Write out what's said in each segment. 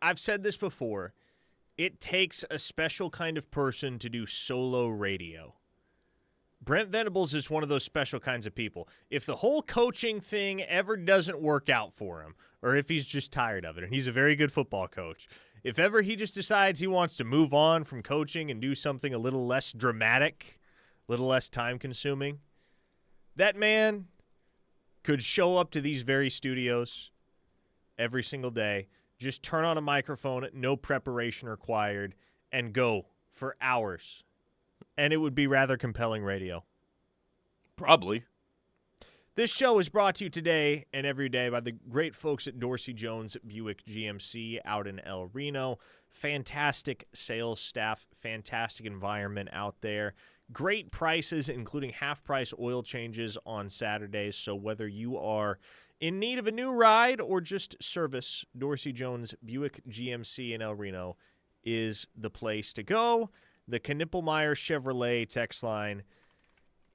I've said this before. It takes a special kind of person to do solo radio. Brent Venables is one of those special kinds of people. If the whole coaching thing ever doesn't work out for him, or if he's just tired of it, and he's a very good football coach, if ever he just decides he wants to move on from coaching and do something a little less dramatic, a little less time-consuming, that man could show up to these very studios every single day, just turn on a microphone, no preparation required, and go for hours. And it would be rather compelling radio. Probably. This show is brought to you today and every day by the great folks at Dorsey Jones Buick GMC out in El Reno. Fantastic sales staff, fantastic environment out there. Great prices, including half-price oil changes on Saturdays. So whether you are in need of a new ride or just service, Dorsey Jones Buick GMC in El Reno is the place to go. The Knippelmeyer Chevrolet text line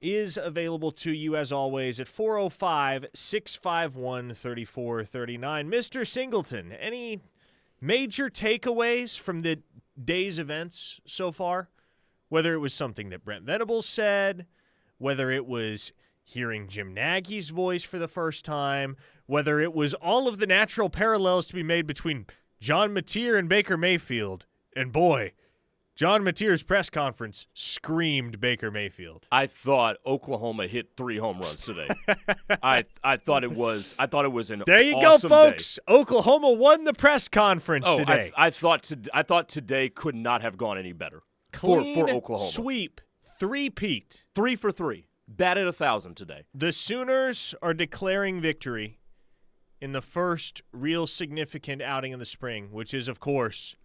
is available to you, as always, at 405-651-3439. Mr. Singleton, any major takeaways from the day's events so far? Whether it was something that Brent Venables said, whether it was hearing Jim Naggie's voice for the first time, whether it was all of the natural parallels to be made between John Mateer and Baker Mayfield. And boy, John Mateer's press conference screamed Baker Mayfield. I thought Oklahoma hit 3 home runs today. I thought it was an there you awesome go, folks. Day. Oklahoma won the press conference today. I thought today could not have gone any better for Oklahoma. Sweep, three-peat. 3 for 3. Batted 1,000 today. The Sooners are declaring victory in the first real significant outing of the spring, which is, of course,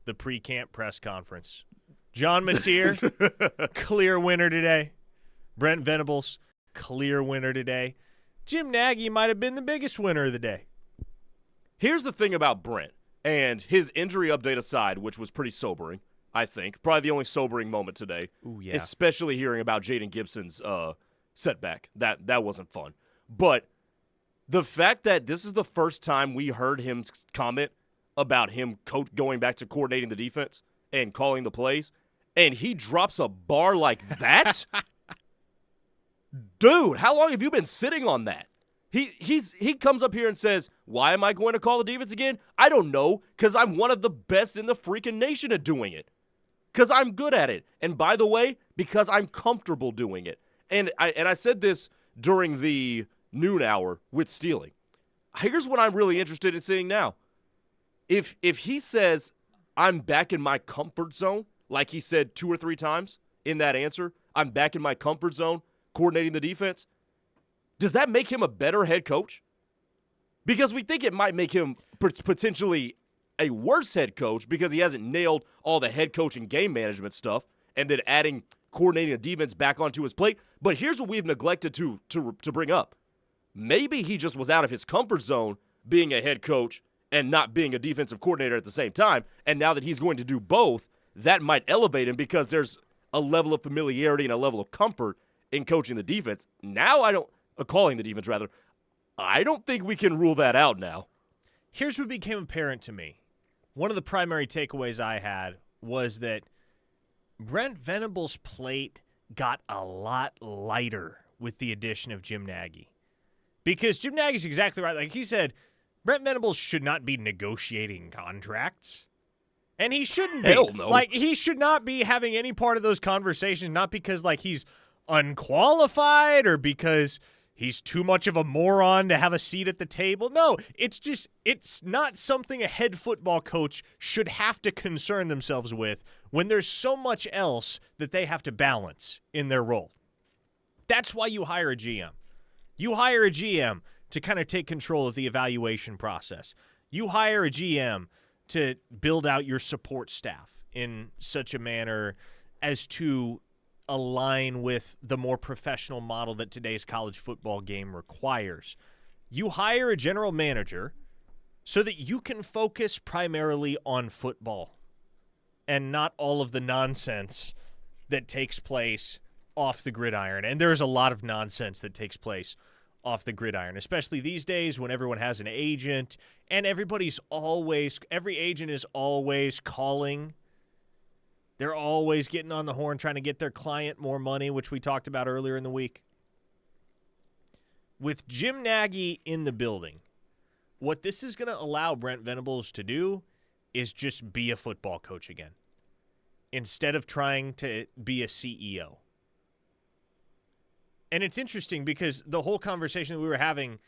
the pre-camp press conference. John Mateer, clear winner today. Brent Venables, clear winner today. Jim Naggie might have been the biggest winner of the day. Here's the thing about Brent, and his injury update aside, which was pretty sobering, I think. Probably the only sobering moment today. Ooh, yeah. Especially hearing about Jaden Gibson's setback. That wasn't fun. But the fact that this is the first time we heard him comment about him going back to coordinating the defense and calling the plays, and he drops a bar like that? Dude, how long have you been sitting on that? He comes up here and says, why am I going to call the defense again? I don't know, because I'm one of the best in the freaking nation at doing it. Because I'm good at it. And by the way, because I'm comfortable doing it. And I said this during the noon hour with Stealing. Here's what I'm really interested in seeing now. If he says, I'm back in my comfort zone, like he said 2 or 3 times in that answer, I'm back in my comfort zone coordinating the defense, does that make him a better head coach? Because we think it might make him potentially a worse head coach because he hasn't nailed all the head coach and game management stuff and then adding coordinating the defense back onto his plate. But here's what we've neglected to bring up. Maybe he just was out of his comfort zone being a head coach and not being a defensive coordinator at the same time. And now that he's going to do both, that might elevate him because there's a level of familiarity and a level of comfort in coaching the defense. Now calling the defense rather. I don't think we can rule that out now. Here's what became apparent to me. One of the primary takeaways I had was that Brent Venables' plate got a lot lighter with the addition of Jim Naggie. Because Jim Naggie's exactly right. Like he said, Brent Venables should not be negotiating contracts. And he shouldn't be. Hell no. Like, he should not be having any part of those conversations, not because, like, he's unqualified or because he's too much of a moron to have a seat at the table. No, it's not something a head football coach should have to concern themselves with when there's so much else that they have to balance in their role. That's why you hire a GM. You hire a GM to kind of take control of the evaluation process. You hire a GM to build out your support staff in such a manner as to align with the more professional model that today's college football game requires. You hire a general manager so that you can focus primarily on football and not all of the nonsense that takes place off the gridiron. And there's a lot of nonsense that takes place off the gridiron, especially these days when everyone has an agent and every agent is always calling. They're always getting on the horn trying to get their client more money, which we talked about earlier in the week. With Jim Naggie in the building, what this is going to allow Brent Venables to do is just be a football coach again instead of trying to be a CEO. And it's interesting because the whole conversation that we were having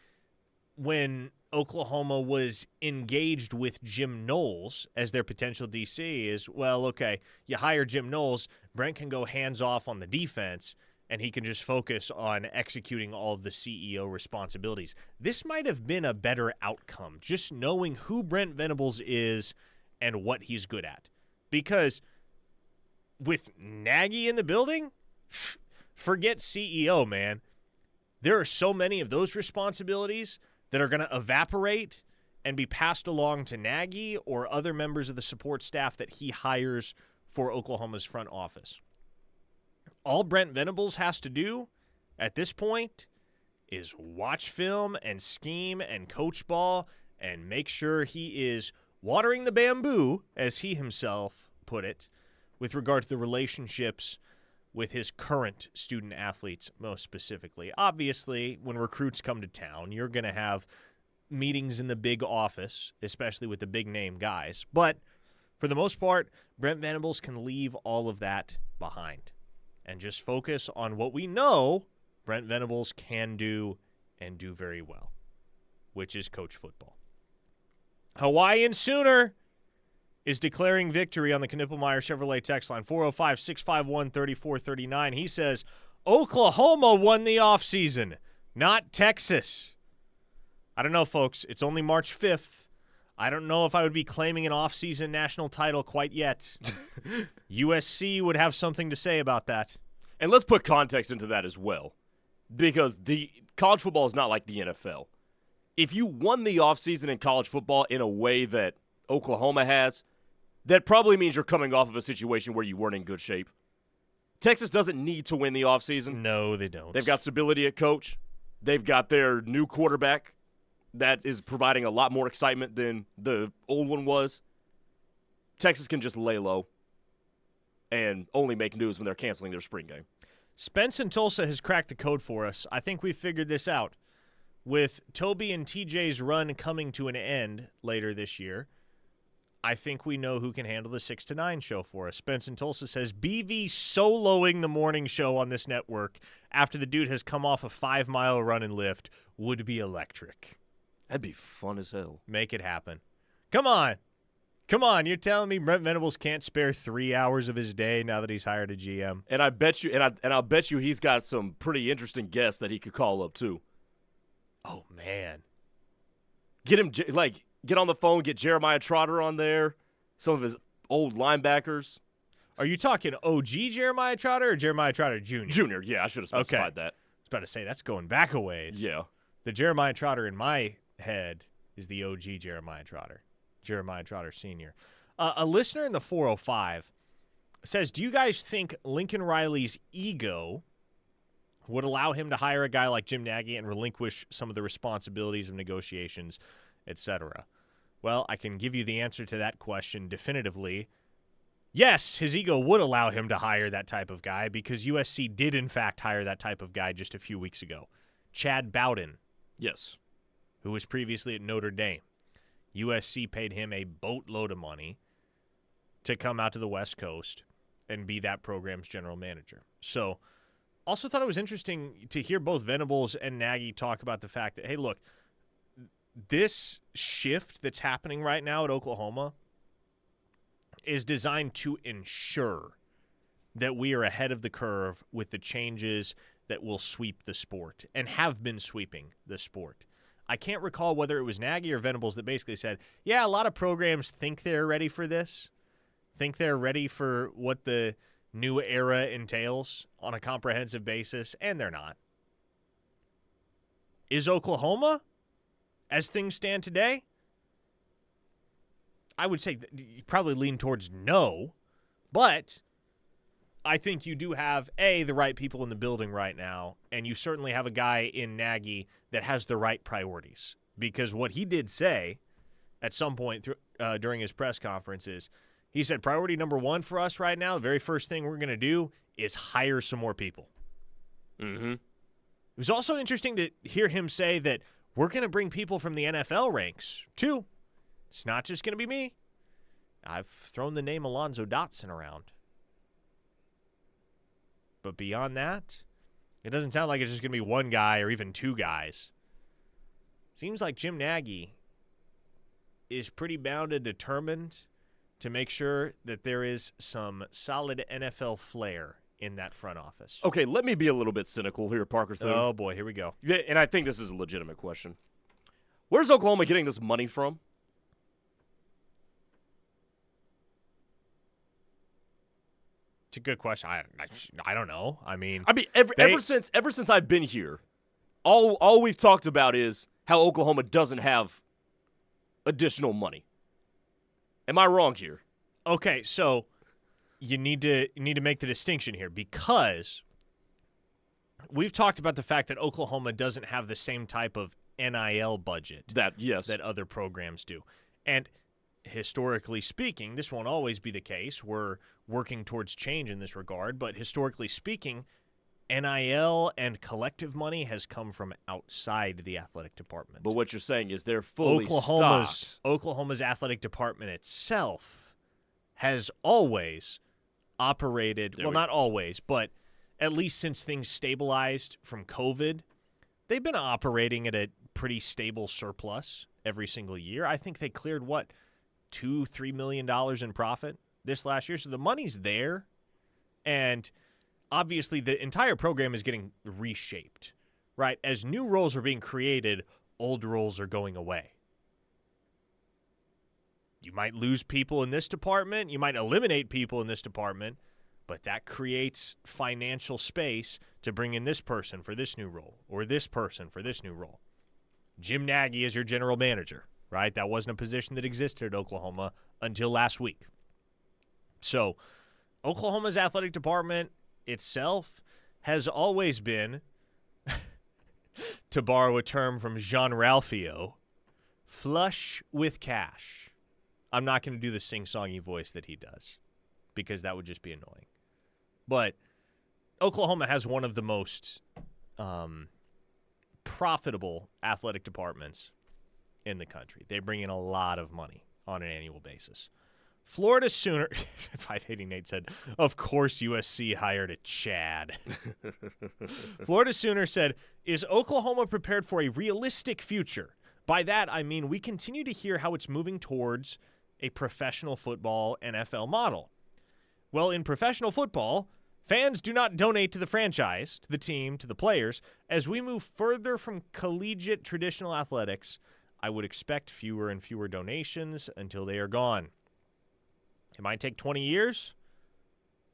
when Oklahoma was engaged with Jim Knowles as their potential DC is, well, okay, you hire Jim Knowles, Brent can go hands off on the defense, and he can just focus on executing all of the CEO responsibilities. This might have been a better outcome, just knowing who Brent Venables is and what he's good at. Because with Naggie in the building, forget CEO, man. There are so many of those responsibilities that are going to evaporate and be passed along to Naggie or other members of the support staff that he hires for Oklahoma's front office. All Brent Venables has to do at this point is watch film and scheme and coach ball and make sure he is watering the bamboo, as he himself put it, with regard to the relationships with his current student athletes most specifically. Obviously, when recruits come to town, you're going to have meetings in the big office, especially with the big name guys. But for the most part, Brent Venables can leave all of that behind and just focus on what we know Brent Venables can do and do very well, which is coach football. Hawaiian Sooner is declaring victory on the Knippelmeyer Chevrolet text line, 405-651-3439. He says, Oklahoma won the offseason, not Texas. I don't know, folks. It's only March 5th. I don't know if I would be claiming an offseason national title quite yet. USC would have something to say about that. And let's put context into that as well, because the college football is not like the NFL. If you won the offseason in college football in a way that Oklahoma has, that probably means you're coming off of a situation where you weren't in good shape. Texas doesn't need to win the offseason. No, they don't. They've got stability at coach. They've got their new quarterback that is providing a lot more excitement than the old one was. Texas can just lay low and only make news when they're canceling their spring game. Spence in Tulsa has cracked the code for us. I think we've figured this out. With Toby and TJ's run coming to an end later this year, I think we know who can handle the 6 to 9 show for us. Spence in Tulsa says BV soloing the morning show on this network after the dude has come off a 5-mile run and lift would be electric. That'd be fun as hell. Make it happen. Come on. Come on. You're telling me Brent Venables can't spare 3 hours of his day now that he's hired a GM? And I bet you, and I'll bet you he's got some pretty interesting guests that he could call up too. Oh man. Get him get on the phone, get Jeremiah Trotter on there, some of his old linebackers. Are you talking OG Jeremiah Trotter or Jeremiah Trotter Jr.? Junior, yeah, I should have specified that. I was about to say, that's going back a ways. Yeah. The Jeremiah Trotter in my head is the OG Jeremiah Trotter Sr. A listener in the 405 says, do you guys think Lincoln Riley's ego would allow him to hire a guy like Jim Naggie and relinquish some of the responsibilities of negotiations, etc.? Well, I can give you the answer to that question definitively. Yes, his ego would allow him to hire that type of guy because USC did, in fact, hire that type of guy just a few weeks ago. Chad Bowden. Yes. Who was previously at Notre Dame. USC paid him a boatload of money to come out to the West Coast and be that program's general manager. So, also thought it was interesting to hear both Venables and Naggie talk about the fact that, hey, look, this shift that's happening right now at Oklahoma is designed to ensure that we are ahead of the curve with the changes that will sweep the sport and have been sweeping the sport. I can't recall whether it was Naggie or Venables that basically said, yeah, a lot of programs think they're ready for this, think they're ready for what the new era entails on a comprehensive basis, and they're not. Is Oklahoma, as things stand today? I would say you probably lean towards no, but I think you do have, the right people in the building right now, and you certainly have a guy in Naggie that has the right priorities. Because what he did say at some point during his press conference is, he said, priority number one for us right now, the very first thing we're going to do is hire some more people. Mm-hmm. It was also interesting to hear him say that we're going to bring people from the NFL ranks, too. It's not just going to be me. I've thrown the name Alonzo Dotson around. But beyond that, it doesn't sound like it's just going to be one guy or even two guys. Seems like Jim Naggie is pretty bound and determined to make sure that there is some solid NFL flair in that front office. Okay, let me be a little bit cynical here, Parker Thune. Oh, boy, here we go. Yeah, and I think this is a legitimate question. Where's Oklahoma getting this money from? It's a good question. I don't know. I mean, ever since I've been here, all we've talked about is how Oklahoma doesn't have additional money. Am I wrong here? Okay, so you need to make the distinction here, because we've talked about the fact that Oklahoma doesn't have the same type of NIL budget that other programs do. And historically speaking, this won't always be the case. We're working towards change in this regard, but historically speaking, NIL and collective money has come from outside the athletic department. But what you're saying is they're fully stocked. Oklahoma's athletic department itself has always operated, not always, but at least since things stabilized from COVID, they've been operating at a pretty stable surplus every single year. I think they cleared, $2-3 million in profit this last year. So the money's there, and obviously the entire program is getting reshaped, right? As new roles are being created, old roles are going away. You might lose people in this department, you might eliminate people in this department, but that creates financial space to bring in this person for this new role, or this person for this new role. Jim Naggie is your general manager, right? That wasn't a position that existed at Oklahoma until last week. So Oklahoma's athletic department itself has always been, to borrow a term from Jean-Ralphio, flush with cash. I'm not going to do the sing-songy voice that he does, because that would just be annoying. But Oklahoma has one of the most profitable athletic departments in the country. They bring in a lot of money on an annual basis. Florida Sooner, 580 Nate said, of course USC hired a Chad. Florida Sooner said, is Oklahoma prepared for a realistic future? By that, I mean we continue to hear how it's moving towards a professional football NFL model. Well, in professional football, fans do not donate to the franchise, to the team, to the players. As we move further from collegiate traditional athletics, I would expect fewer and fewer donations until they are gone. It might take 20 years,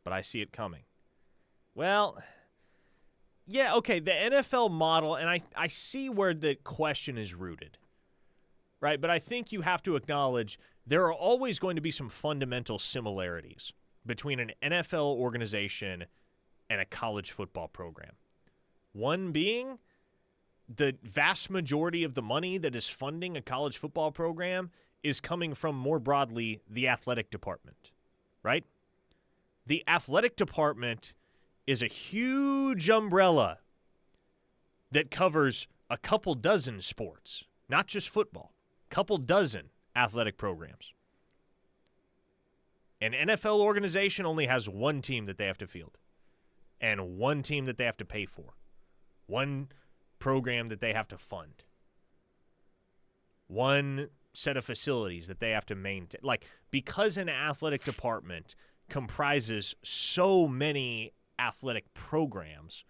but I see it coming. Well, yeah, okay, the NFL model, and I see where the question is rooted, right? But I think you have to acknowledge there are always going to be some fundamental similarities between an NFL organization and a college football program. One being the vast majority of the money that is funding a college football program is coming from, more broadly, the athletic department, right? The athletic department is a huge umbrella that covers a couple dozen sports, not just football, couple dozen athletic programs. An NFL organization only has one team that they have to field and one team that they have to pay for, one program that they have to fund, one set of facilities that they have to maintain. Like, because an athletic department comprises so many athletic programs,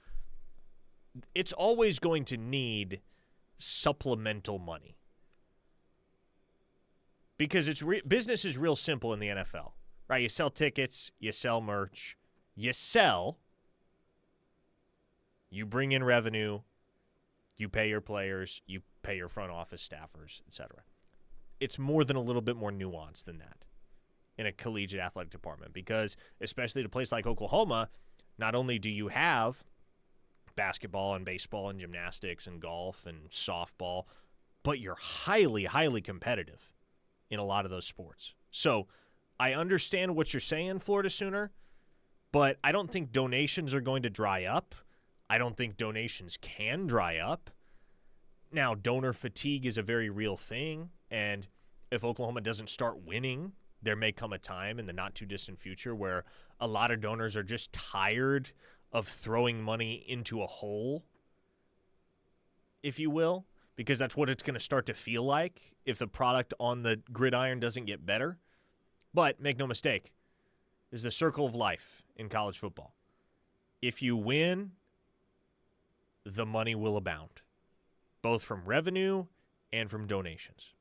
it's always going to need supplemental money. Because business is real simple in the NFL, right? You sell tickets, you sell merch, you bring in revenue, you pay your players, you pay your front office staffers, etc. It's more than a little bit more nuanced than that. in a collegiate athletic department because, especially at a place like Oklahoma, not only do you have basketball and baseball and gymnastics and golf and softball, but you're highly, highly competitive in a lot of those sports. So I understand what you're saying, Florida Sooner, but I don't think donations are going to dry up. I don't think donations can dry up. Now, donor fatigue is a very real thing, and if Oklahoma doesn't start winning, there may come a time in the not-too-distant future where a lot of donors are just tired of throwing money into a hole, if you will, because that's what it's going to start to feel like if the product on the gridiron doesn't get better. But make no mistake, this is the circle of life in college football. If you win, the money will abound, both from revenue and from donations.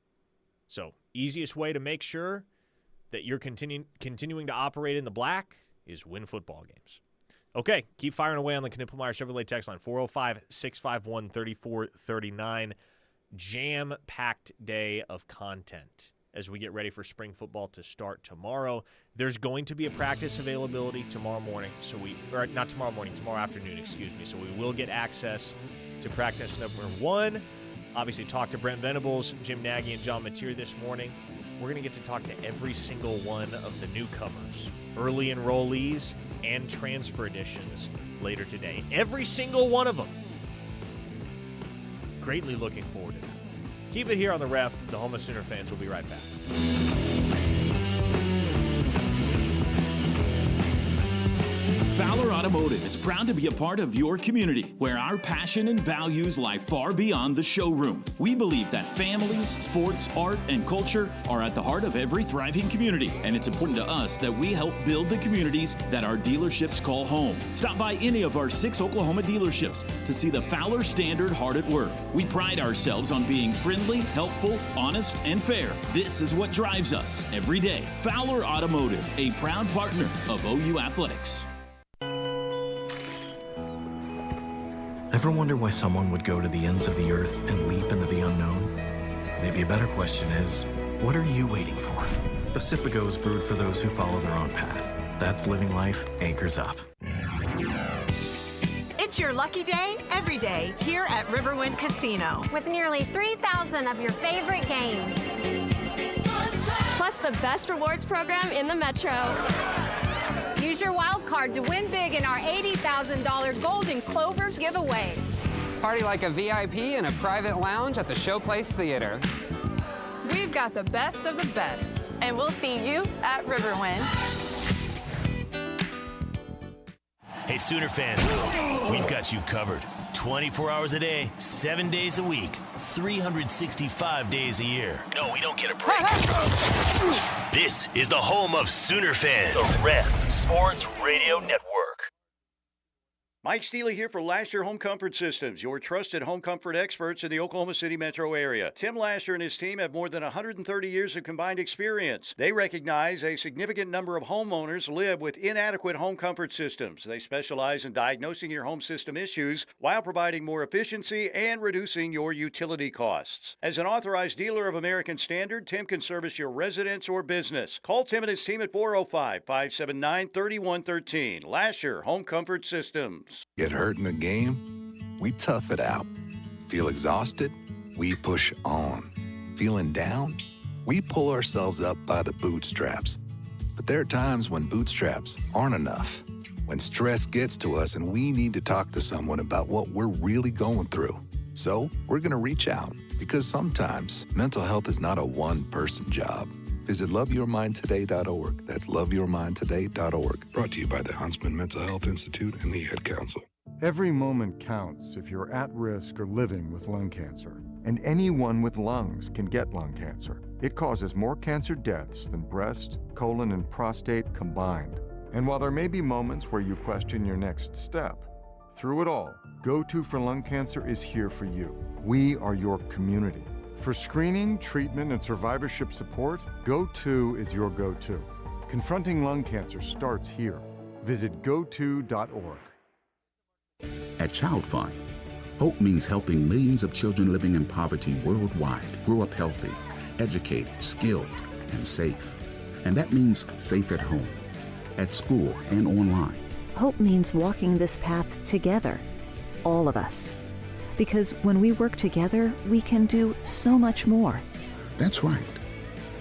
So, easiest way to make sure that you're continuing to operate in the black is win football games. Okay, keep firing away on the Knippelmeyer Chevrolet text line, 405-651-3439. Jam-packed day of content as we get ready for spring football to start tomorrow. There's going to be a practice availability tomorrow morning, tomorrow afternoon, so we will get access to practice number 1. Obviously, talk to Brent Venables, Jim Naggie, and John Mateer this morning. We're going to get to talk to every single one of the newcomers, early enrollees, and transfer additions later today. Every single one of them. Greatly looking forward to that. Keep it here on The Ref. The home of Sooner fans will be right back. Fowler Automotive is proud to be a part of your community, where our passion and values lie far beyond the showroom. We believe that families, sports, art, and culture are at the heart of every thriving community, and it's important to us that we help build the communities that our dealerships call home. Stop by any of our 6 Oklahoma dealerships to see the Fowler standard hard at work. We pride ourselves on being friendly, helpful, honest, and fair. This is what drives us every day. Fowler Automotive, a proud partner of OU Athletics. Ever wonder why someone would go to the ends of the earth and leap into the unknown? Maybe a better question is, what are you waiting for? Pacifico is brewed for those who follow their own path. That's living life anchors up. It's your lucky day every day here at Riverwind Casino. With nearly 3,000 of your favorite games. Plus the best rewards program in the Metro. Use your wild card to win big in our $80,000 Golden Clovers giveaway. Party like a VIP in a private lounge at the Showplace Theater. We've got the best of the best. And we'll see you at Riverwind. Hey, Sooner fans, we've got you covered. 24 hours a day, 7 days a week, 365 days a year. No, we don't get a break. This is the home of Sooner fans. The Ref Sports Radio Network. Mike Steele here for Lasher Home Comfort Systems, your trusted home comfort experts in the Oklahoma City metro area. Tim Lasher and his team have more than 130 years of combined experience. They recognize a significant number of homeowners live with inadequate home comfort systems. They specialize in diagnosing your home system issues while providing more efficiency and reducing your utility costs. As an authorized dealer of American Standard, Tim can service your residence or business. Call Tim and his team at 405-579-3113. Lasher Home Comfort Systems. Get hurt in a game? We tough it out. Feel exhausted? We push on. Feeling down? We pull ourselves up by the bootstraps. But there are times when bootstraps aren't enough. When stress gets to us and we need to talk to someone about what we're really going through. So we're going to reach out, because sometimes mental health is not a one-person job. Visit loveyourmindtoday.org. That's loveyourmindtoday.org. Brought to you by the Huntsman Mental Health Institute and the Ad Council. Every moment counts if you're at risk or living with lung cancer. And anyone with lungs can get lung cancer. It causes more cancer deaths than breast, colon, and prostate combined. And while there may be moments where you question your next step, through it all, Go-To for Lung Cancer is here for you. We are your community. For screening, treatment, and survivorship support, Go-To is your go-to. Confronting lung cancer starts here. Visit goto.org. At Child Fund, hope means helping millions of children living in poverty worldwide grow up healthy, educated, skilled, and safe. And that means safe at home, at school, and online. Hope means walking this path together, all of us. Because when we work together, we can do so much more. That's right.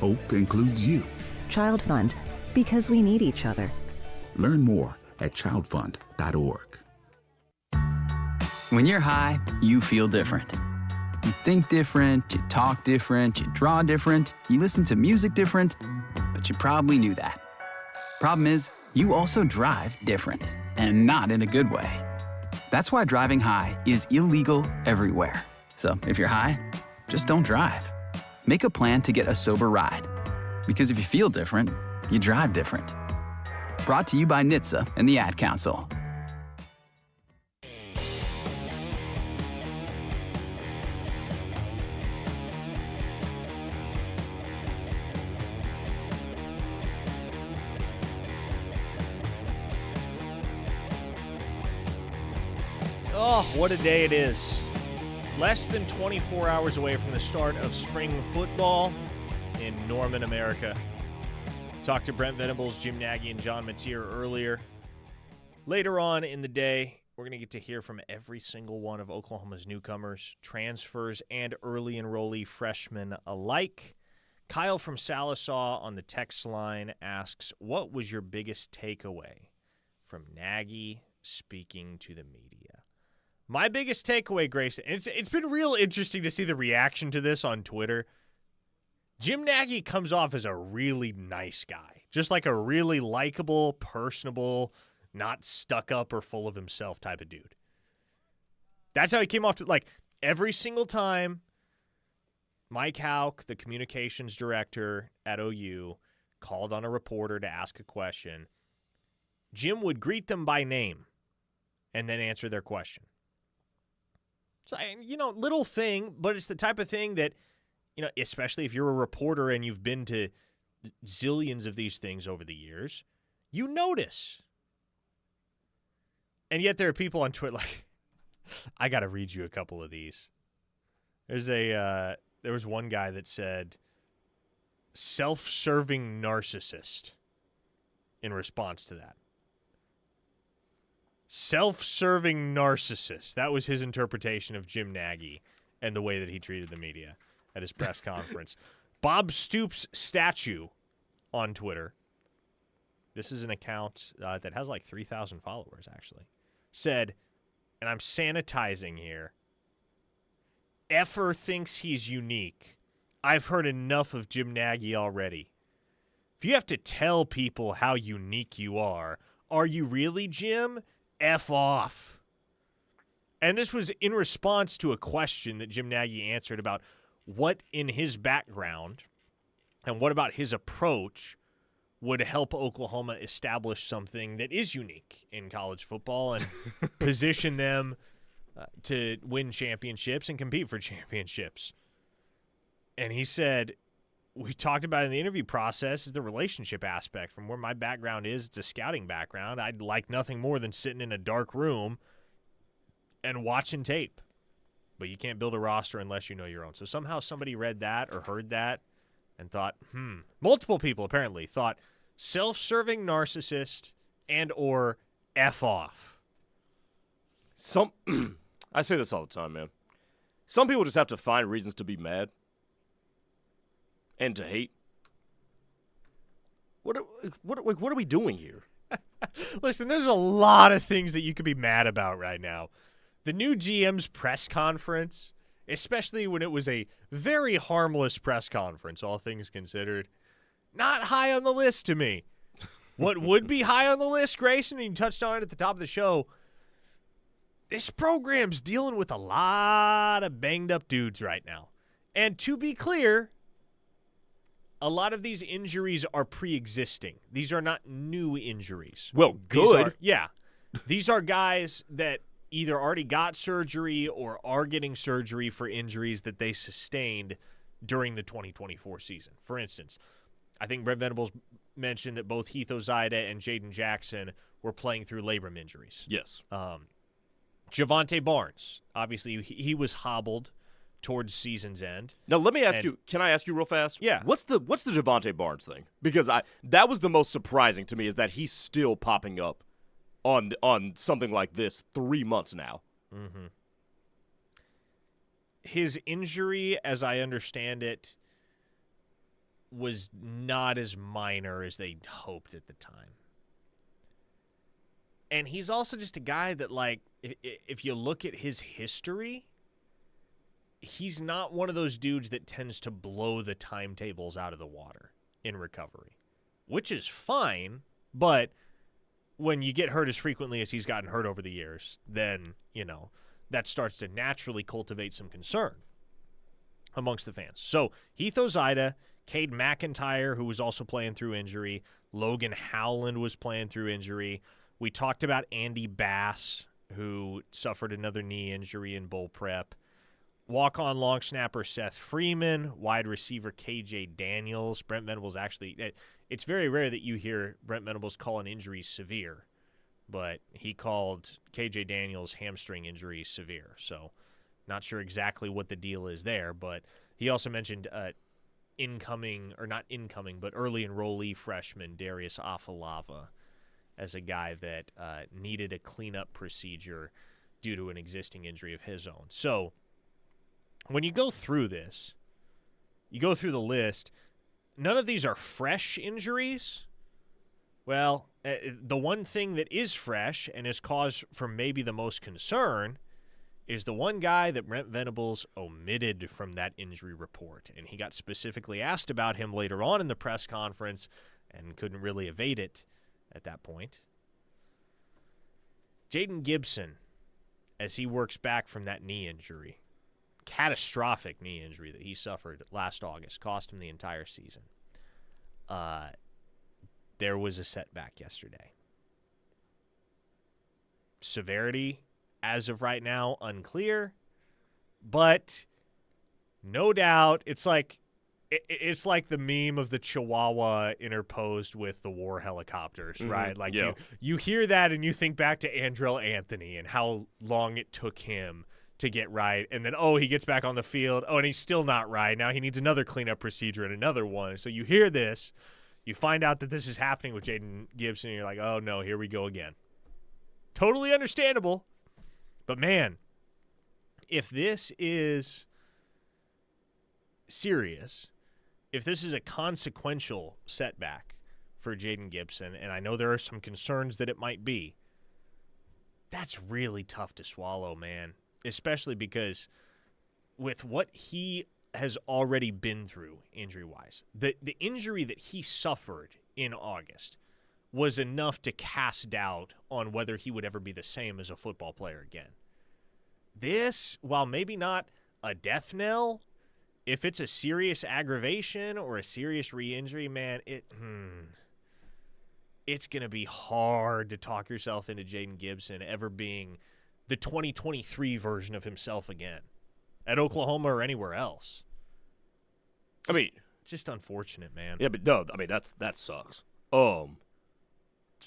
Hope includes you. Child Fund, because we need each other. Learn more at childfund.org. When you're high, you feel different. You think different, you talk different, you draw different, you listen to music different, but you probably knew that. Problem is, you also drive different, and not in a good way. That's why driving high is illegal everywhere. So if you're high, just don't drive. Make a plan to get a sober ride. Because if you feel different, you drive different. Brought to you by NHTSA and the Ad Council. Oh, what a day it is. Less than 24 hours away from the start of spring football in Norman, America. Talked to Brent Venables, Jim Naggie, and John Mateer earlier. Later on in the day, we're going to get to hear from every single one of Oklahoma's newcomers, transfers, and early enrollee freshmen alike. Kyle from Salisaw on the text line asks, what was your biggest takeaway from Naggie speaking to the media? My biggest takeaway, Grayson, and it's been real interesting to see the reaction to this on Twitter. Jim Naggie comes off as a really nice guy, just like a really likable, personable, not stuck up or full of himself type of dude. That's how he came off to, like, every single time Mike Houck, the communications director at OU, called on a reporter to ask a question, Jim would greet them by name and then answer their question. So, little thing, but it's the type of thing that, especially if you're a reporter and you've been to zillions of these things over the years, you notice. And yet there are people on Twitter like, I got to read you a couple of these. There was one guy that said, self-serving narcissist in response to that. Self-serving narcissist. That was his interpretation of Jim Naggie and the way that he treated the media at his press conference. Bob Stoops statue on Twitter. This is an account that has like 3,000 followers, actually. Said, and I'm sanitizing here, Effer thinks he's unique. I've heard enough of Jim Naggie already. If you have to tell people how unique you are you really, Jim? F off. And this was in response to a question that Jim Naggie answered about what in his background and what about his approach would help Oklahoma establish something that is unique in college football and position them to win championships and compete for championships. And he said, we talked about in the interview process is the relationship aspect. From where my background is, it's a scouting background. I'd like nothing more than sitting in a dark room and watching tape. But you can't build a roster unless you know your own. So somehow somebody read that or heard that and thought, multiple people apparently thought self-serving narcissist and or F off. I say this all the time, man. Some people just have to find reasons to be mad and to hate. What are we doing here? Listen, there's a lot of things that you could be mad about right now. The new GM's press conference, especially when it was a very harmless press conference, all things considered, not high on the list to me. What would be high on the list, Grayson, and you touched on it at the top of the show, this program's dealing with a lot of banged-up dudes right now. And to be clear, a lot of these injuries are pre-existing. These are not new injuries. Well, good. These are guys that either already got surgery or are getting surgery for injuries that they sustained during the 2024 season. For instance, I think Brent Venables mentioned that both Heath Ozida and Jaden Jackson were playing through labrum injuries. Yes. Javante Barnes, obviously he was hobbled towards season's end. Now let me ask you. Can I ask you real fast? Yeah. What's the Devontae Barnes thing? Because that was the most surprising to me, is that he's still popping up on something like this 3 months now. Mm-hmm. His injury, as I understand it, was not as minor as they hoped at the time. And he's also just a guy that, like, if you look at his history, he's not one of those dudes that tends to blow the timetables out of the water in recovery, which is fine. But when you get hurt as frequently as he's gotten hurt over the years, then, that starts to naturally cultivate some concern amongst the fans. So Heath Ozida, Cade McIntyre, who was also playing through injury, Logan Howland was playing through injury. We talked about Andy Bass, who suffered another knee injury in bowl prep. Walk-on long snapper Seth Freeman, wide receiver KJ Daniels. Brent Venables actually, it's very rare that you hear Brent Venables call an injury severe, but he called KJ Daniels' hamstring injury severe. So not sure exactly what the deal is there, but he also mentioned early enrollee freshman Darius Afalava as a guy that needed a cleanup procedure due to an existing injury of his own. So when you go through this, you go through the list, none of these are fresh injuries. Well, the one thing that is fresh and is cause for maybe the most concern is the one guy that Brent Venables omitted from that injury report. And he got specifically asked about him later on in the press conference and couldn't really evade it at that point. Jaden Gibson, as he works back from that knee injury, catastrophic knee injury that he suffered last August, cost him the entire season. There was a setback yesterday. Severity, as of right now, unclear, but no doubt it's like the meme of the Chihuahua interposed with the war helicopters, right? Like you hear that and you think back to Andrell Anthony and how long it took him to get right, and then he gets back on the field, and he's still not right. Now he needs another cleanup procedure and another one. So you hear this, you find out that this is happening with Jaden Gibson, and you're like, oh no, here we go again. Totally understandable. But man, if this is serious, if this is a consequential setback for Jaden Gibson, and I know there are some concerns that it might be, that's really tough to swallow, man. Especially because with what he has already been through injury-wise, the injury that he suffered in August was enough to cast doubt on whether he would ever be the same as a football player again. This, while maybe not a death knell, if it's a serious aggravation or a serious re-injury, man, it's going to be hard to talk yourself into Jaden Gibson ever being the 2023 version of himself again at Oklahoma or anywhere else. It's just unfortunate, man. Yeah, but no, that sucks.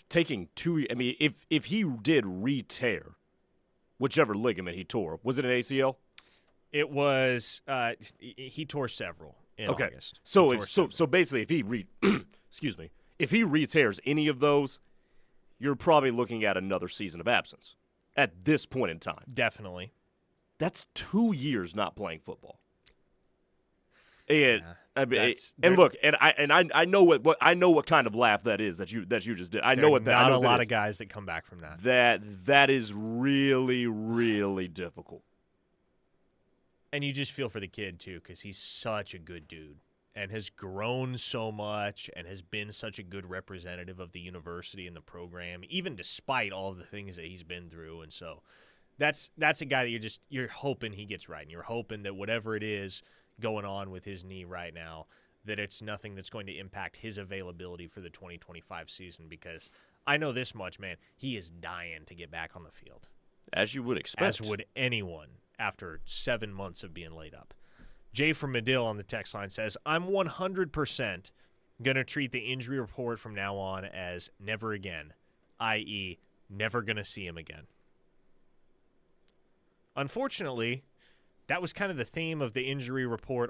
Taking 2, if he did re-tear whichever ligament he tore, was it an ACL? It was. He tore several in August. So basically, if he if he re-tears any of those, you're probably looking at another season of absence at this point in time. Definitely. That's 2 years not playing football. And look, I know what kind of laugh that is that you just did. I know what that. Not a lot of guys that come back from that. That is really, really difficult. And you just feel for the kid too, because he's such a good dude and has grown so much and has been such a good representative of the university and the program, even despite all of the things that he's been through. And so that's a guy that you're hoping he gets right, and you're hoping that whatever it is going on with his knee right now, that it's nothing that's going to impact his availability for the 2025 season, because I know this much, man, he is dying to get back on the field. As you would expect. As would anyone after 7 months of being laid up. Jay from Medill on the text line says, I'm 100% going to treat the injury report from now on as never again, i.e. never going to see him again. Unfortunately, that was kind of the theme of the injury report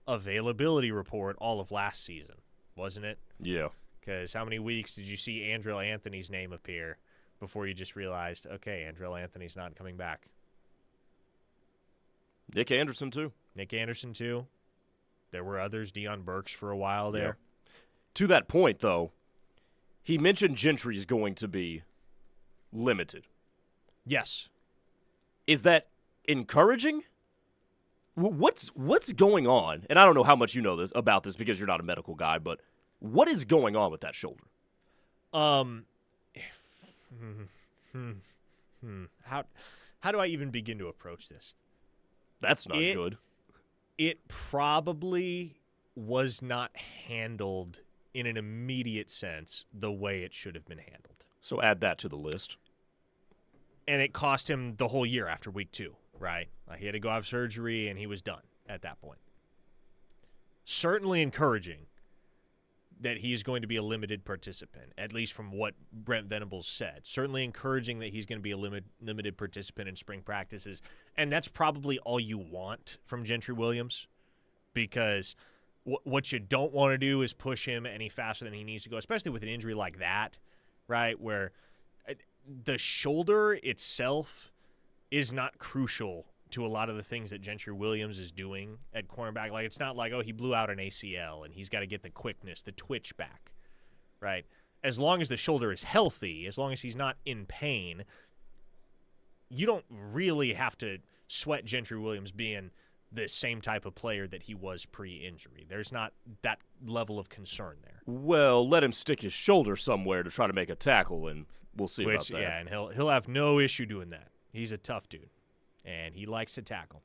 availability report all of last season, wasn't it? Yeah. Because how many weeks did you see Andrell Anthony's name appear before you just realized, okay, Andrell Anthony's not coming back? Nick Anderson, too. There were others, Deion Burks for a while there. Yeah. To that point, though, he mentioned Gentry is going to be limited. Yes. Is that encouraging? What's going on? And I don't know how much you know about this because you're not a medical guy, but what is going on with that shoulder? How do I even begin to approach this? That's not good. It probably was not handled in an immediate sense the way it should have been handled. So add that to the list. And it cost him the whole year after week 2, right? He had to go have surgery, and he was done at that point. Certainly encouraging that he's going to be a limited participant, at least from what Brent Venables said. Certainly encouraging that he's going to be a limited participant in spring practices. And that's probably all you want from Gentry Williams, because what you don't want to do is push him any faster than he needs to go, especially with an injury like that, right, where the shoulder itself is not crucial to a lot of the things that Gentry Williams is doing at cornerback. Like, it's not like, he blew out an ACL and he's got to get the quickness, the twitch back, right? As long as the shoulder is healthy, as long as he's not in pain, you don't really have to sweat Gentry Williams being the same type of player that he was pre-injury. There's not that level of concern there. Well, let him stick his shoulder somewhere to try to make a tackle, and we'll see about that. Yeah, and he'll have no issue doing that. He's a tough dude, and he likes to tackle.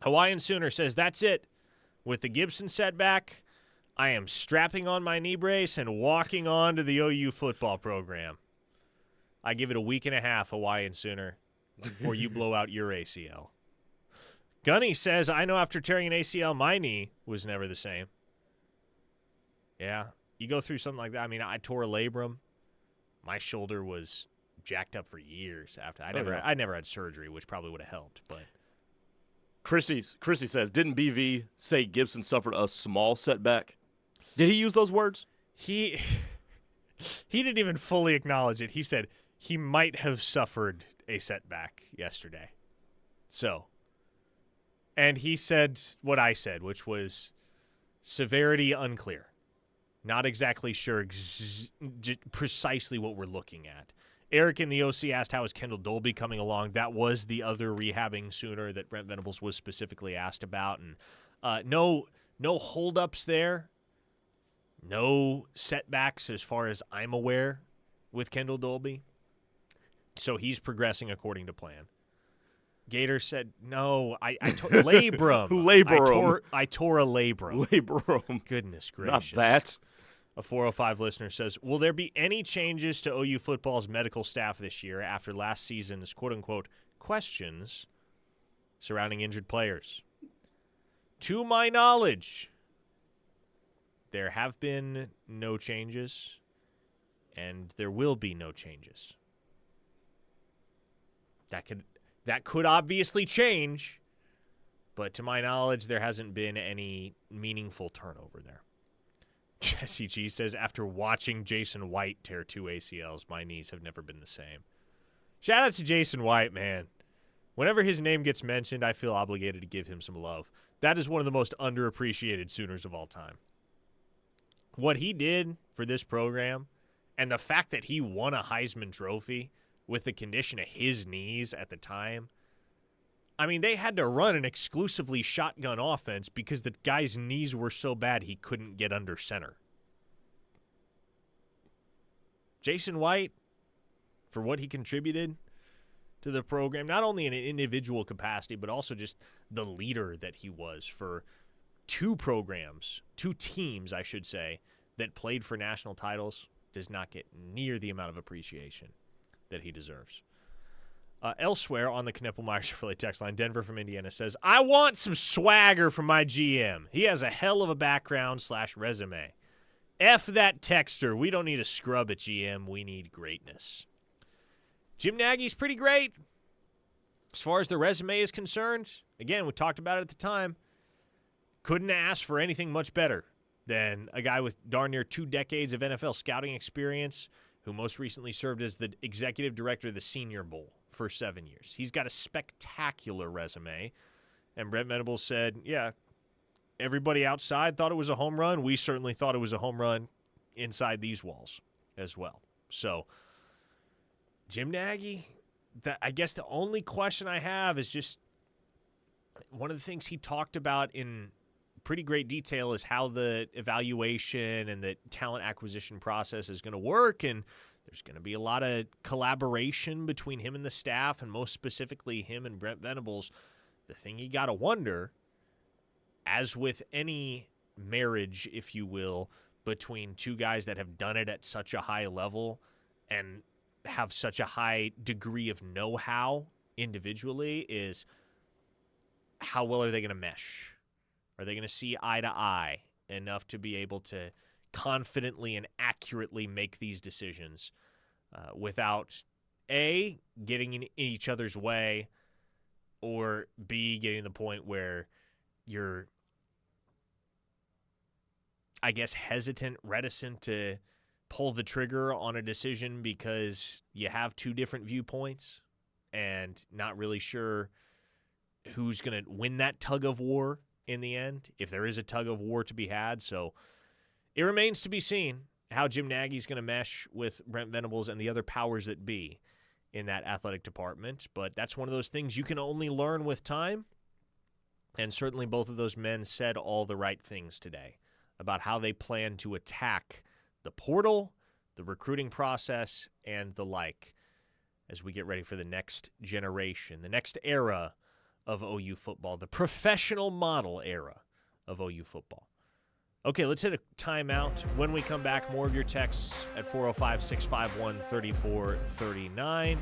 Hawaiian Sooner says, that's it. With the Gibson setback, I am strapping on my knee brace and walking on to the OU football program. I give it a week and a half, Hawaiian Sooner, before you blow out your ACL. Gunny says, I know after tearing an ACL, my knee was never the same. Yeah, you go through something like that. I mean, I tore a labrum. My shoulder was jacked up for years after. I never had surgery, which probably would have helped. But Christy says, didn't BV say Gibson suffered a small setback? Did he use those words? He didn't even fully acknowledge it. He said he might have suffered a setback yesterday. So, and he said what I said, which was severity unclear. Not exactly sure precisely what we're looking at. Eric in the OC asked, how is Kendall Dolby coming along? That was the other rehabbing Sooner that Brent Venables was specifically asked about. And no holdups there. No setbacks as far as I'm aware with Kendall Dolby. So he's progressing according to plan. Gator said, no, I tore labrum. Labrum. I tore a labrum. Labrum. Goodness gracious. Not that. A 405 listener says, will there be any changes to OU football's medical staff this year after last season's quote-unquote questions surrounding injured players? To my knowledge, there have been no changes, and there will be no changes. That could obviously change, but to my knowledge, there hasn't been any meaningful turnover there. Jesse G says, after watching Jason White tear 2 ACLs, my knees have never been the same. Shout out to Jason White, man. Whenever his name gets mentioned, I feel obligated to give him some love. That is one of the most underappreciated Sooners of all time. What he did for this program, and the fact that he won a Heisman Trophy with the condition of his knees at the time, I mean, they had to run an exclusively shotgun offense because the guy's knees were so bad he couldn't get under center. Jason White, for what he contributed to the program, not only in an individual capacity, but also just the leader that he was for 2 teams, I should say, that played for national titles, does not get near the amount of appreciation that he deserves. Elsewhere on the Knippelmeyer Chevrolet text line, Denver from Indiana says, I want some swagger from my GM. He has a hell of a background / resume. F that texter. We don't need a scrub at GM. We need greatness. Jim Nagy's pretty great. As far as the resume is concerned, again, we talked about it at the time, couldn't ask for anything much better than a guy with darn near 2 decades of NFL scouting experience who most recently served as the executive director of the Senior Bowl for 7 years. He's got a spectacular resume. And Brent Venables said, yeah, everybody outside thought it was a home run. We certainly thought it was a home run inside these walls as well. So, Jim Naggie, I guess the only question I have is just one of the things he talked about in pretty great detail is how the evaluation and the talent acquisition process is going to work. And there's going to be a lot of collaboration between him and the staff, and most specifically him and Brent Venables. The thing you got to wonder, as with any marriage, if you will, between two guys that have done it at such a high level and have such a high degree of know-how individually, is how well are they going to mesh? Are they going to see eye to eye enough to be able to confidently and accurately make these decisions without, A, getting in each other's way, or B, getting to the point where you're, I guess, hesitant, reticent to pull the trigger on a decision because you have 2 different viewpoints and not really sure who's going to win that tug of war in the end, if there is a tug of war to be had. So it remains to be seen how Jim Naggie's going to mesh with Brent Venables and the other powers that be in that athletic department. But that's one of those things you can only learn with time. And certainly both of those men said all the right things today about how they plan to attack the portal, the recruiting process, and the like as we get ready for the next generation, the next era of OU football, the professional model era of OU football. Okay, let's hit a timeout. When we come back, more of your texts at 405-651-3439.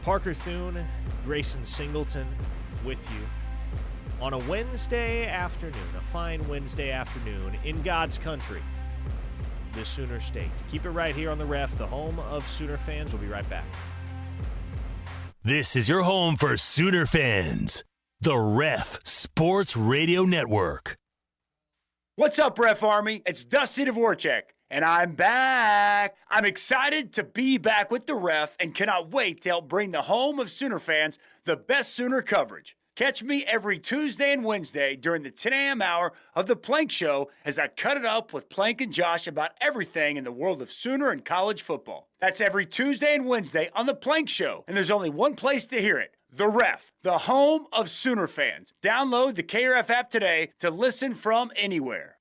Parker Thune, Grayson Singleton with you on a Wednesday afternoon, a fine Wednesday afternoon in God's country, the Sooner State. Keep it right here on The Ref, the home of Sooner fans. We'll be right back. This is your home for Sooner fans. The Ref Sports Radio Network. What's up, Ref Army? It's Dusty Dvorak, and I'm back. I'm excited to be back with the Ref and cannot wait to help bring the home of Sooner fans the best Sooner coverage. Catch me every Tuesday and Wednesday during the 10 a.m. hour of The Plank Show as I cut it up with Plank and Josh about everything in the world of Sooner and college football. That's every Tuesday and Wednesday on The Plank Show, and there's only one place to hear it. The Ref, the home of Sooner fans. Download the KRF app today to listen from anywhere.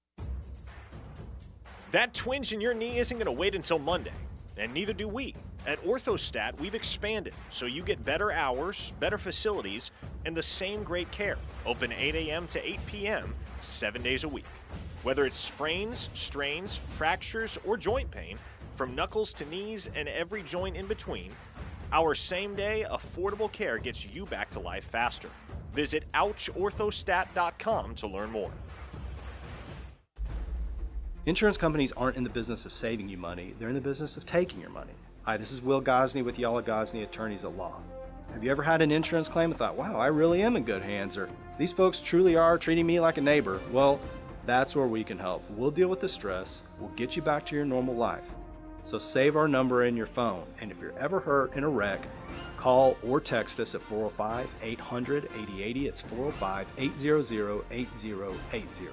That twinge in your knee isn't going to wait until Monday, and neither do we. At Orthostat, we've expanded, so you get better hours, better facilities, and the same great care. Open 8 a.m. to 8 p.m., 7 days a week. Whether it's sprains, strains, fractures, or joint pain, from knuckles to knees and every joint in between, our same-day, affordable care gets you back to life faster. Visit OuchOrthostat.com to learn more. Insurance companies aren't in the business of saving you money. They're in the business of taking your money. Hi, this is Will Gosney with Yala Gosney Attorneys at Law. Have you ever had an insurance claim and thought, wow, I really am in good hands, or these folks truly are treating me like a neighbor? Well, that's where we can help. We'll deal with the stress. We'll get you back to your normal life. So save our number in your phone, and if you're ever hurt in a wreck, call or text us at 405-800-8080. It's 405-800-8080.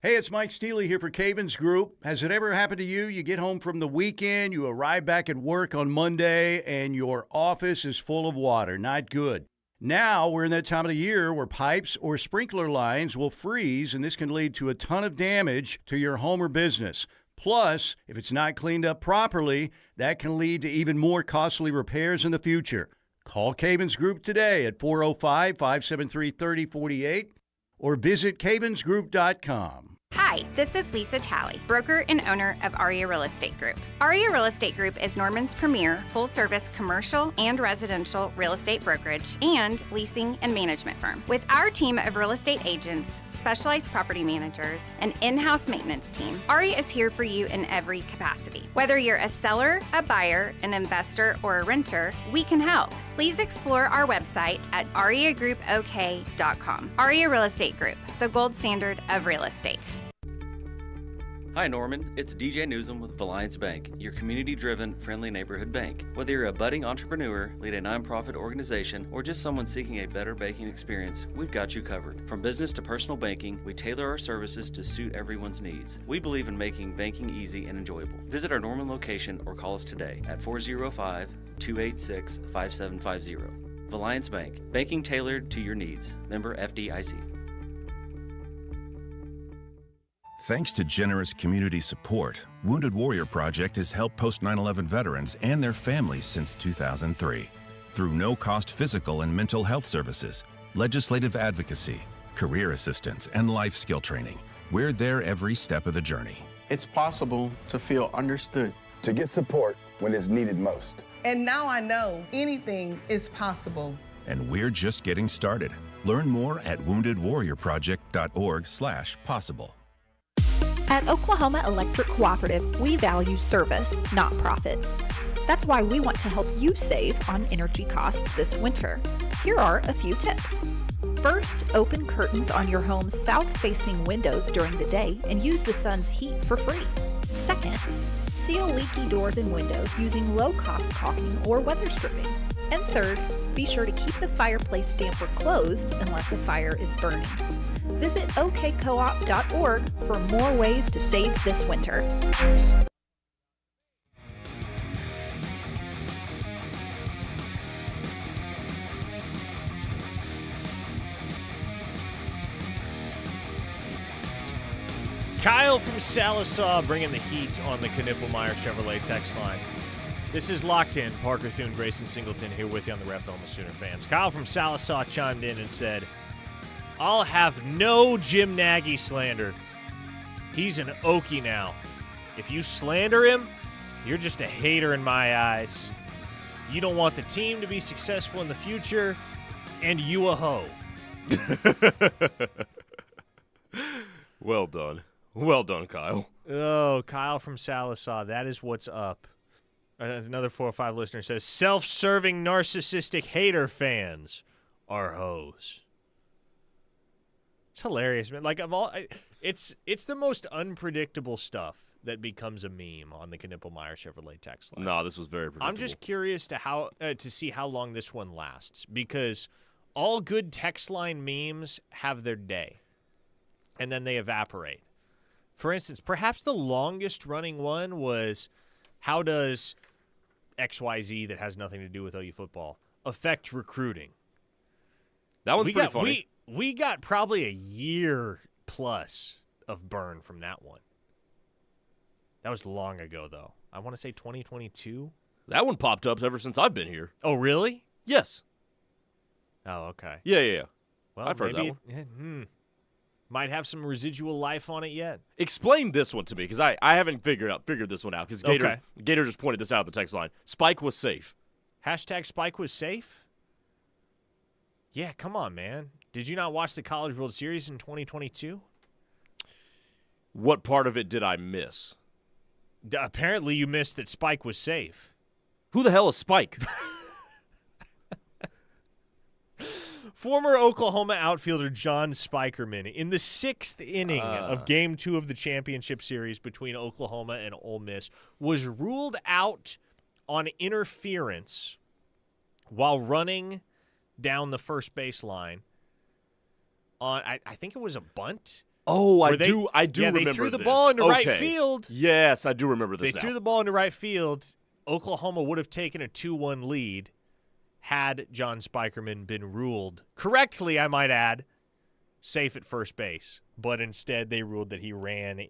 Hey, it's Mike Steely here for Cavens Group. Has it ever happened to you? You get home from the weekend, you arrive back at work on Monday, and your office is full of water. Not good. Now we're in that time of the year where pipes or sprinkler lines will freeze, and this can lead to a ton of damage to your home or business. Plus, if it's not cleaned up properly, that can lead to even more costly repairs in the future. Call Cavens Group today at 405-573-3048 or visit cavensgroup.com. Hi, Hi, this is Lisa Talley, broker and owner of Aria Real Estate Group. Aria Real Estate Group is Norman's premier full-service commercial and residential real estate brokerage and leasing and management firm. With our team of real estate agents, specialized property managers, and in-house maintenance team, Aria is here for you in every capacity. Whether you're a seller, a buyer, an investor, or a renter, we can help. Please explore our website at ariagroupok.com. Aria Real Estate Group, the gold standard of real estate. Hi Norman, it's DJ Newsom with Alliance Bank, your community-driven, friendly neighborhood bank. Whether you're a budding entrepreneur, lead a nonprofit organization, or just someone seeking a better banking experience, we've got you covered. From business to personal banking, we tailor our services to suit everyone's needs. We believe in making banking easy and enjoyable. Visit our Norman location or call us today at 405-286-5750. Alliance Bank, banking tailored to your needs. Member FDIC. Thanks to generous community support, Wounded Warrior Project has helped post 9/11 veterans and their families since 2003. Through no-cost physical and mental health services, legislative advocacy, career assistance, and life skill training, we're there every step of the journey. It's possible to feel understood. To get support when it's needed most. And now I know anything is possible. And we're just getting started. Learn more at woundedwarriorproject.org/possible. At Oklahoma Electric Cooperative, we value service, not profits. That's why we want to help you save on energy costs this winter. Here are a few tips. First, open curtains on your home's south-facing windows during the day and use the sun's heat for free. Second, seal leaky doors and windows using low-cost caulking or weather stripping. And third, be sure to keep the fireplace damper closed unless a fire is burning. Visit okcoop.org for more ways to save this winter. Kyle from Salisaw bringing the heat on the Knippelmeyer Chevrolet text line. This is Locked In. Parker, Thune, Grayson, Singleton here with you on the Ref Home of Sooner fans. Kyle from Salisaw chimed in and said, I'll have no Jim Naggie slander. He's an Okie now. If you slander him, you're just a hater in my eyes. You don't want the team to be successful in the future, and you a hoe. Well done. Well done, Kyle. Oh, Kyle from Salisaw, that is what's up. Another 4 or 5 listener says, self-serving, narcissistic hater fans are hoes. It's hilarious, man. Like, it's the most unpredictable stuff that becomes a meme on the Knippelmeyer Chevrolet text line. No, this was very predictable. I'm just curious to see how long this one lasts, because all good text line memes have their day, and then they evaporate. For instance, perhaps the longest running one was, how does XYZ that has nothing to do with OU football affect recruiting? That one's pretty funny. We got probably a year plus of burn from that one. That was long ago, though. I want to say 2022. That one popped up ever since I've been here. Oh, really? Yes. Oh, okay. Yeah. Well, I've heard that one. Might have some residual life on it yet. Explain this one to me, because I haven't figured this one out, because Gator just pointed this out on the text line. Spike was safe. Hashtag Spike was safe? Yeah, come on, man. Did you not watch the College World Series in 2022? What part of it did I miss? Apparently you missed that Spike was safe. Who the hell is Spike? Former Oklahoma outfielder John Spikerman, in the 6th inning of Game 2 of the championship series between Oklahoma and Ole Miss, was ruled out on interference while running down the first baseline. I think it was a bunt. Oh, I do remember they threw the this. ball into right field. Yes, I do remember this. They threw the ball into right field. Oklahoma would have taken a 2-1 lead had John Spikerman been ruled correctly, I might add, safe at first base. But instead they ruled that he ran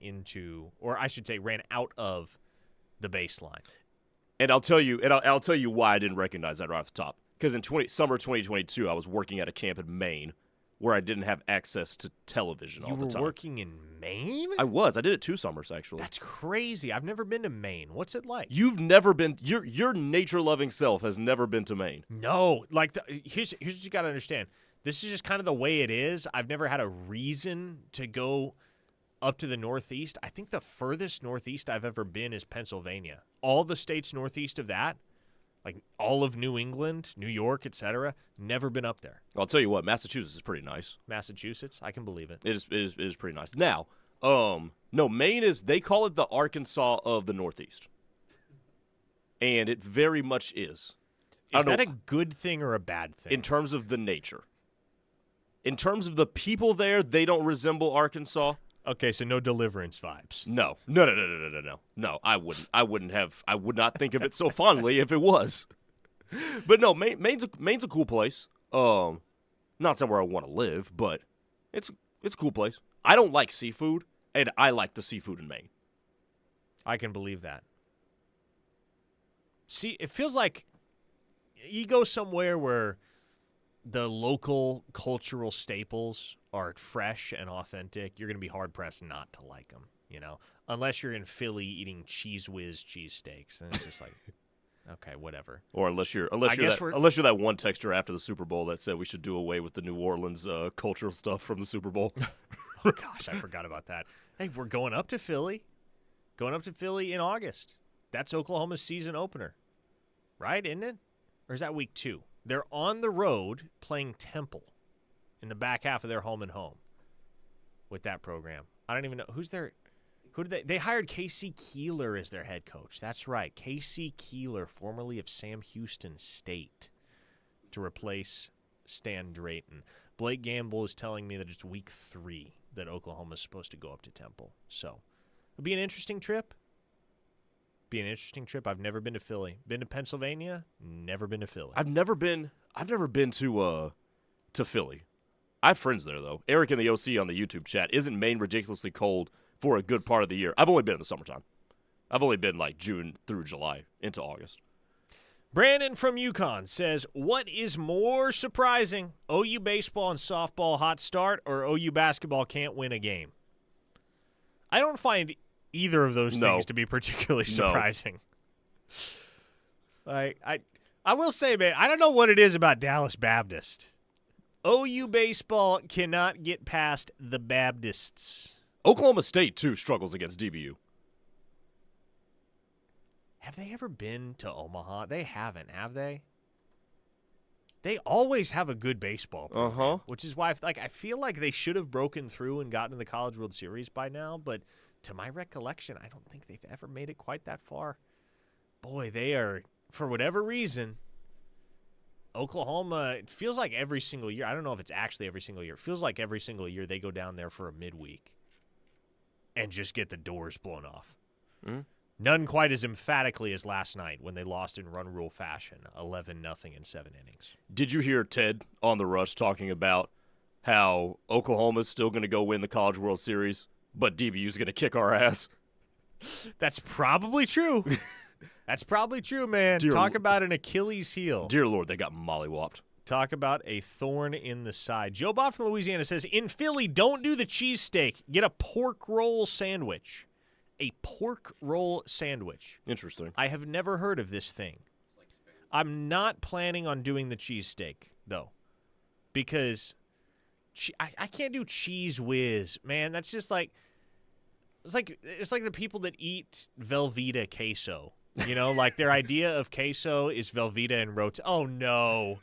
out of the baseline. And I'll tell you why I didn't recognize that right off the top. Because in summer 2022, I was working at a camp in Maine where I didn't have access to television all the time. You were working in Maine? I was. I did it 2 summers, actually. That's crazy. I've never been to Maine. What's it like? You've never been. Your nature-loving self has never been to Maine. No. Like, here's what you got to understand. This is just kind of the way it is. I've never had a reason to go up to the Northeast. I think the furthest Northeast I've ever been is Pennsylvania. All the states northeast of that, like all of New England, New York, etc., never been up there. I'll tell you what, Massachusetts is pretty nice. Massachusetts, I can believe it. It is pretty nice. Now, no, Maine is, they call it the Arkansas of the Northeast. And it very much is. Is that a good thing or a bad thing? In terms of the nature. In terms of the people there, they don't resemble Arkansas. Okay, so no Deliverance vibes. No, I would not think of it so fondly if it was. But no, Maine's a cool place. Not somewhere I want to live, but it's a cool place. I don't like seafood, and I like the seafood in Maine. I can believe that. See, it feels like you go somewhere where the local cultural staples are fresh and authentic, you're going to be hard-pressed not to like them, you know? Unless you're in Philly eating Cheese Whiz cheesesteaks, then it's just like, okay, whatever. Or unless you're that one texter after the Super Bowl that said we should do away with the New Orleans cultural stuff from the Super Bowl. Oh, gosh, I forgot about that. Hey, we're going up to Philly. Going up to Philly in August. That's Oklahoma's season opener. Right, isn't it? Or is that week 2? They're on the road playing Temple in the back half of their home and home with that program. I don't even know who did they hired Casey Keeler as their head coach. That's right. Casey Keeler, formerly of Sam Houston State, to replace Stan Drayton. Blake Gamble is telling me that it's week 3 that Oklahoma's supposed to go up to Temple. So it'll be an interesting trip. I've never been to Philly. Been to Pennsylvania? Never been to Philly. I've never been to Philly. I have friends there though. Eric in the OC on the YouTube chat. Isn't Maine ridiculously cold for a good part of the year? I've only been in the summertime. I've only been like June through July into August. Brandon from UConn says, what is more surprising, OU baseball and softball hot start or OU basketball can't win a game? I don't find either of those things to be particularly surprising. I will say, man, I don't know what it is about Dallas Baptist. OU baseball cannot get past the Baptists. Oklahoma State, too, struggles against DBU. Have they ever been to Omaha? They haven't, have they? They always have a good baseball program, which is why I feel like they should have broken through and gotten to the College World Series by now, but to my recollection, I don't think they've ever made it quite that far. Boy, they are, for whatever reason, Oklahoma, it feels like every single year. I don't know if it's actually every single year. It feels like every single year they go down there for a midweek and just get the doors blown off. Mm-hmm. None quite as emphatically as last night when they lost in run rule fashion, 11-0 in 7 innings. Did you hear Ted on the Rush talking about how Oklahoma's still going to go win the College World Series, but DBU's going to kick our ass? That's probably true. That's probably true, man. Talk about an Achilles heel. Dear Lord, they got mollywopped. Talk about a thorn in the side. Joe Bob from Louisiana says, in Philly, don't do the cheesesteak. Get a pork roll sandwich. A pork roll sandwich. Interesting. I have never heard of this thing. I'm not planning on doing the cheesesteak, though, because I can't do Cheese Whiz, man. That's just like it's like the people that eat Velveeta queso. You know, like their idea of queso is Velveeta and Rotel. Oh no,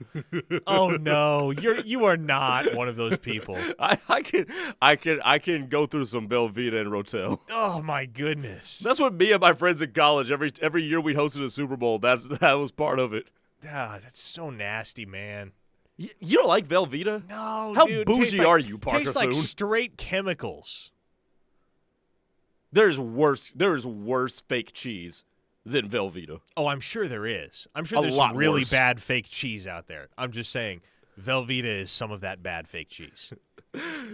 oh no, you are not one of those people. I can go through some Velveeta and Rotel. Oh my goodness, that's what me and my friends in college every year we hosted a Super Bowl. That was part of it. Ah, that's so nasty, man. You don't like Velveeta? No, How dude, bougie are you, Parker Tastes like Thune? straight chemicals. There is worse fake cheese than Velveeta. Oh, I'm sure there is. I'm sure there's some really bad fake cheese out there. I'm just saying, Velveeta is some of that bad fake cheese.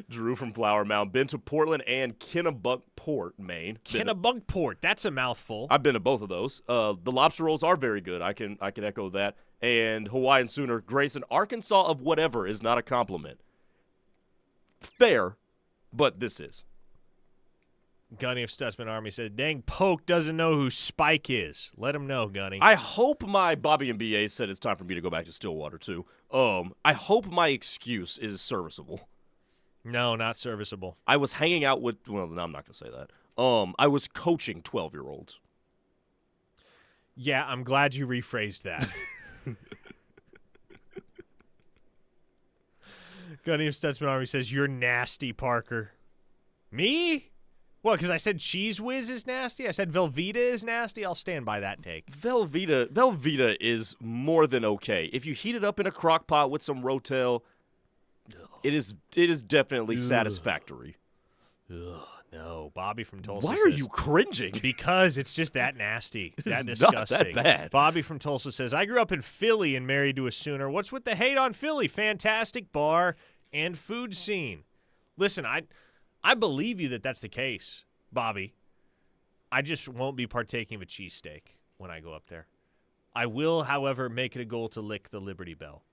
Drew from Flower Mound. Been to Portland and Kennebunkport, Maine. Kennebunkport. That's a mouthful. I've been to both of those. The lobster rolls are very good. I can echo that. And Hawaiian Sooner. Grayson, Arkansas of whatever is not a compliment. fair, but this is. Gunny of Stutzman Army said, dang, Poke doesn't know who Spike is. Let him know, Gunny. I hope my Bobby and BA said it's time for me to go back to Stillwater, too. I hope my excuse is serviceable. No, not serviceable. I was hanging out with, well, no, I'm not going to say that. I was coaching 12-year-olds. Yeah, I'm glad you rephrased that. Gunny of Stutzman Army says, you're nasty, Parker. Me? Well, because I said Cheese Whiz is nasty. I said Velveeta is nasty. I'll stand by that take. Velveeta is more than okay. If you heat it up in a crock pot with some Rotel, it is definitely satisfactory. Ugh, no. Bobby from Tulsa Why says, are you cringing? Because it's just that nasty. That It's disgusting. not that bad. Bobby from Tulsa says, I grew up in Philly and married to a Sooner. What's with the hate on Philly? Fantastic bar and food scene. Listen, I believe you that that's the case, Bobby. I just won't be partaking of a cheesesteak when I go up there. I will, however, make it a goal to lick the Liberty Bell.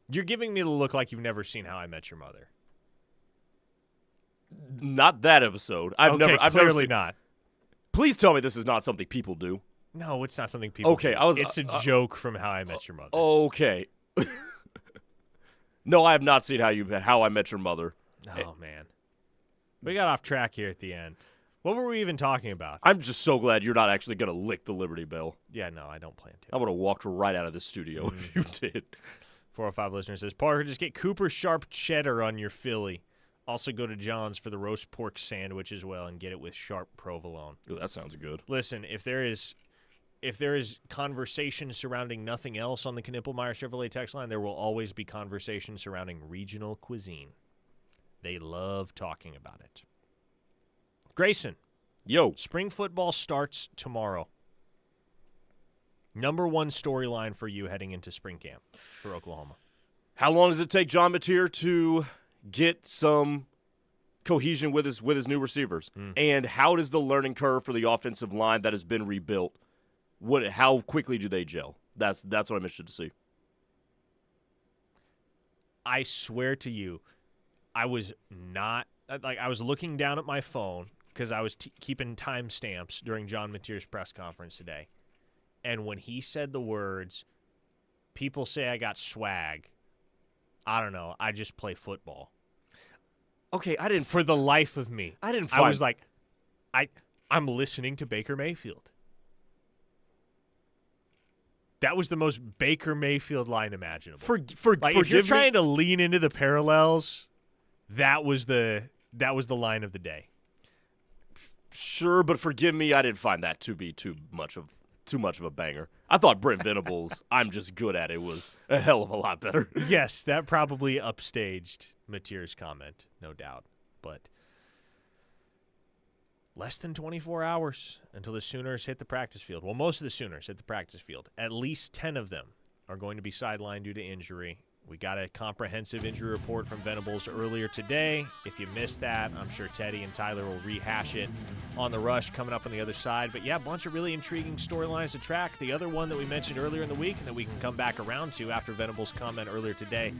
You're giving me the look like you've never seen How I Met Your Mother. Not that episode. I've never clearly seen, not. Please tell me this is not something people do. No, it's not something people do. It's a joke from How I Met Your Mother. Okay. No, I have not seen How I Met Your Mother. Oh, man. We got off track here at the end. What were we even talking about? I'm just so glad you're not actually going to lick the Liberty Bell. Yeah, no, I don't plan to. I would have walked right out of the studio if you did. 405 listener says, Parker, just get Cooper sharp cheddar on your Philly. Also go to John's for the roast pork sandwich as well and get it with sharp provolone. Ooh, that sounds good. Listen, if there is conversation surrounding nothing else on the Knippelmeyer Chevrolet text line, there will always be conversation surrounding regional cuisine. They love talking about it. Grayson. Yo. Spring football starts tomorrow. Number one storyline for you heading into spring camp for Oklahoma. How long does it take John Mateer to get some cohesion with his new receivers? And how does the learning curve for the offensive line that has been rebuilt? How quickly do they gel? That's what I'm interested to see. I swear to you, I was looking down at my phone because I was keeping timestamps during John Mateer's press conference today. And when he said the words, people say I got swag, I don't know, I just play football. Okay, For the life of me. I was like, I'm listening to Baker Mayfield. That was the most Baker Mayfield line imaginable. If you're trying to lean into the parallels, that was the line of the day. Sure, but forgive me, I didn't find that to be too much of a banger. I thought Brent Venables, I'm just good at it, was a hell of a lot better. Yes, that probably upstaged Mateer's comment, no doubt. But less than 24 hours until the Sooners hit the practice field. Well, most of the Sooners hit the practice field. At least 10 of them are going to be sidelined due to injury. We got a comprehensive injury report from Venables earlier today. If you missed that, I'm sure Teddy and Tyler will rehash it on the rush coming up on the other side. But yeah, a bunch of really intriguing storylines to track. The other one that we mentioned earlier in the week and that we can come back around to after Venables' comment earlier today,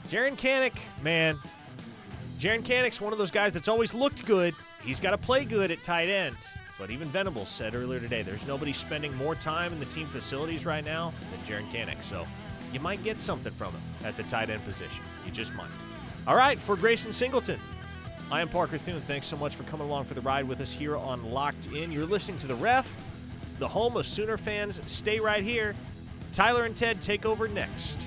Jaren Kanak, man. Jaren Kanak's one of those guys that's always looked good. He's got to play good at tight end. But even Venables said earlier today, there's nobody spending more time in the team facilities right now than Jaren Kanak. So you might get something from him at the tight end position. You just might. All right, for Grayson Singleton, I am Parker Thune. Thanks so much for coming along for the ride with us here on Locked In. You're listening to The Ref, the home of Sooner fans. Stay right here. Tyler and Ted take over next.